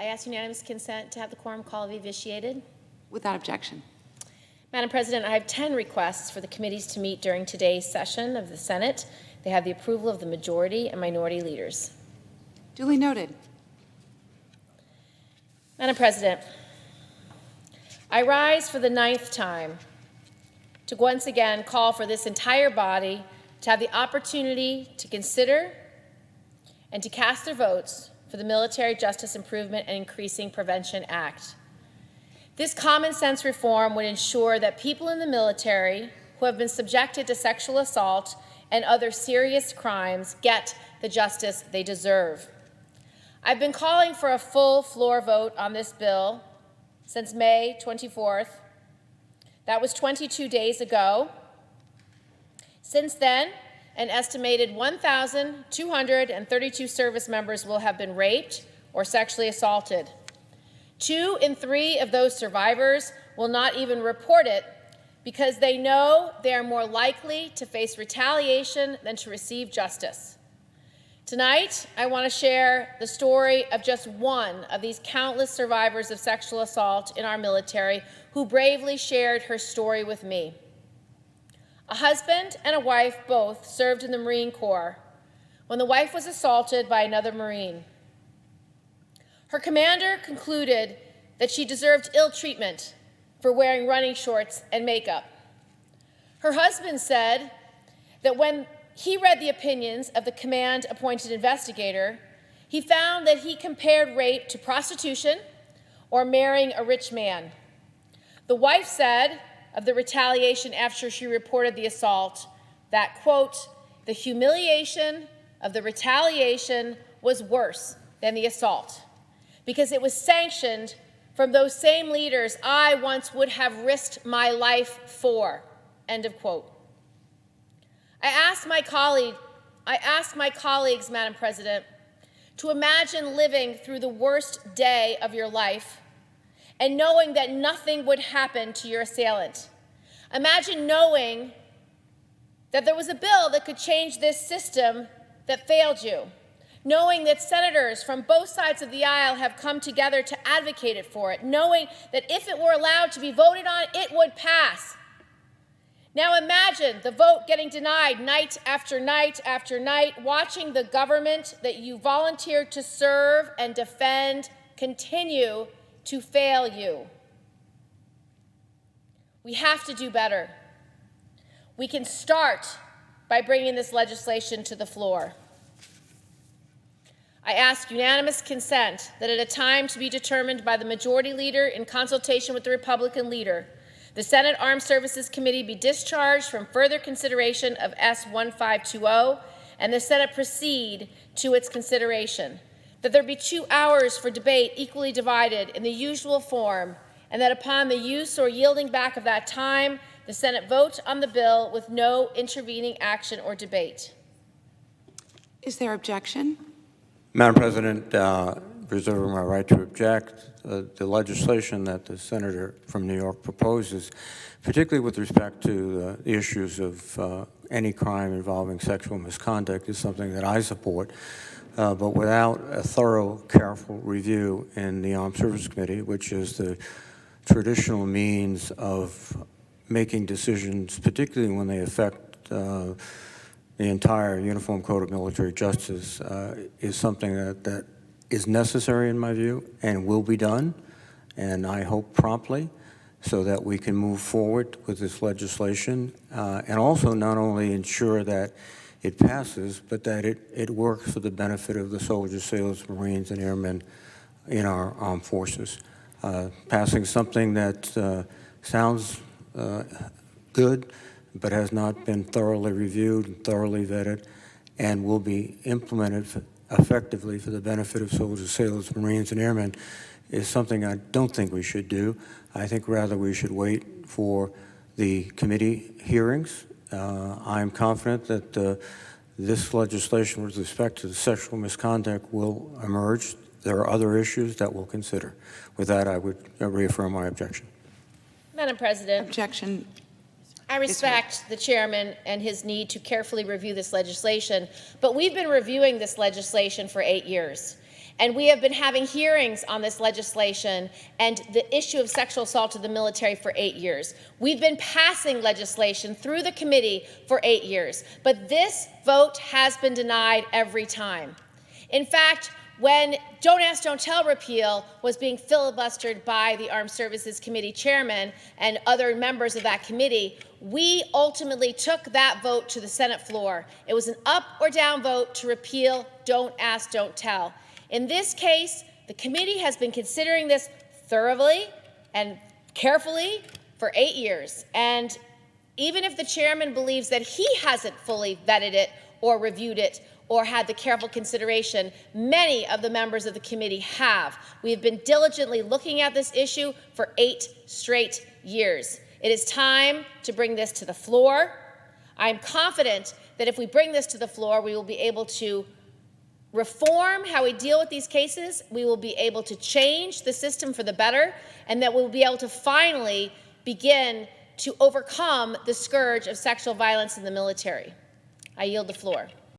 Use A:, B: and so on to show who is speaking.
A: ask unanimous consent to have the quorum call be vitiated.
B: Without objection.
A: Madam President, I have 10 requests for the committees to meet during today's session of the Senate. They have the approval of the majority and minority leaders.
B: Duly noted.
A: Madam President, I rise for the 9th time to once again call for this entire body to have the opportunity to consider and to cast their votes for the Military Justice Improvement and Increasing Prevention Act. This common sense reform would ensure that people in the military who have been subjected to sexual assault and other serious crimes get the justice they deserve. I've been calling for a full floor vote on this bill since May 24th. That was 22 days ago. Since then, an estimated 1,232 service members will have been raped or sexually assaulted. 2 in 3 of those survivors will not even report it because they know they are more likely to face retaliation than to receive justice. Tonight, I want to share the story of just one of these countless survivors of sexual assault in our military who bravely shared her story with me. A husband and a wife both served in the Marine Corps when the wife was assaulted by another Marine. Her commander concluded that she deserved ill treatment for wearing running shorts and makeup. Her husband said that when he read the opinions of the command-appointed investigator, he found that he compared rape to prostitution or marrying a rich man. The wife said of the retaliation after she reported the assault that, quote, the humiliation of the retaliation was worse than the assault because it was sanctioned from those same leaders I once would have risked my life for, end of quote. I asked my colleagues, Madam President, to imagine living through the worst day of your life and knowing that nothing would happen to your assailant. Imagine knowing that there was a bill that could change this system that failed you, knowing that senators from both sides of the aisle have come together to advocate for it, knowing that if it were allowed to be voted on, it would pass. Now imagine the vote getting denied night after night after night, watching the government that you volunteered to serve and defend continue to fail you. We have to do better. We can start by bringing this legislation to the floor. I ask unanimous consent that at a time to be determined by the majority leader in consultation with the Republican leader, the Senate Armed Services Committee be discharged from further consideration of S-1520 and the Senate proceed to its consideration, that there be 2 hours for debate equally divided in the usual form, and that upon the use or yielding back of that time, the Senate vote on the bill with no intervening action or debate.
B: Is there objection?
C: Madam President, reserving my right to object, the legislation that the senator from New York proposes, particularly with respect to the issues of any crime involving sexual misconduct, is something that I support. But without a thorough, careful review in the Armed Services Committee, which is the traditional means of making decisions, particularly when they affect the entire Uniform Code of Military Justice, is something that is necessary in my view and will be done, and I hope promptly, so that we can move forward with this legislation and also not only ensure that it passes, but that it works for the benefit of the soldiers, sailors, Marines, and airmen in our armed forces. Passing something that sounds good, but has not been thoroughly reviewed and thoroughly vetted, and will be implemented effectively for the benefit of soldiers, sailors, Marines, and airmen is something I don't think we should do. I think rather we should wait for the committee hearings. I'm confident that this legislation with respect to the sexual misconduct will emerge. There are other issues that we'll consider. With that, I would reaffirm my objection.
A: Madam President.
B: Objection.
A: I respect the chairman and his need to carefully review this legislation, but we've been reviewing this legislation for 8 years. And we have been having hearings on this legislation and the issue of sexual assault in the military for 8 years. We've been passing legislation through the committee for 8 years, but this vote has been denied every time. In fact, when Don't Ask, Don't Tell repeal was being filibustered by the Armed Services Committee chairman and other members of that committee, we ultimately took that vote to the Senate floor. It was an up or down vote to repeal Don't Ask, Don't Tell. In this case, the committee has been considering this thoroughly and carefully for 8 years. And even if the chairman believes that he hasn't fully vetted it or reviewed it or had the careful consideration, many of the members of the committee have. We have been diligently looking at this issue for 8 straight years. It is time to bring this to the floor. I'm confident that if we bring this to the floor, we will be able to reform how we deal with these cases, we will be able to change the system for the better, and that we'll be able to finally begin to overcome the scourge of sexual violence in the military. I yield the floor.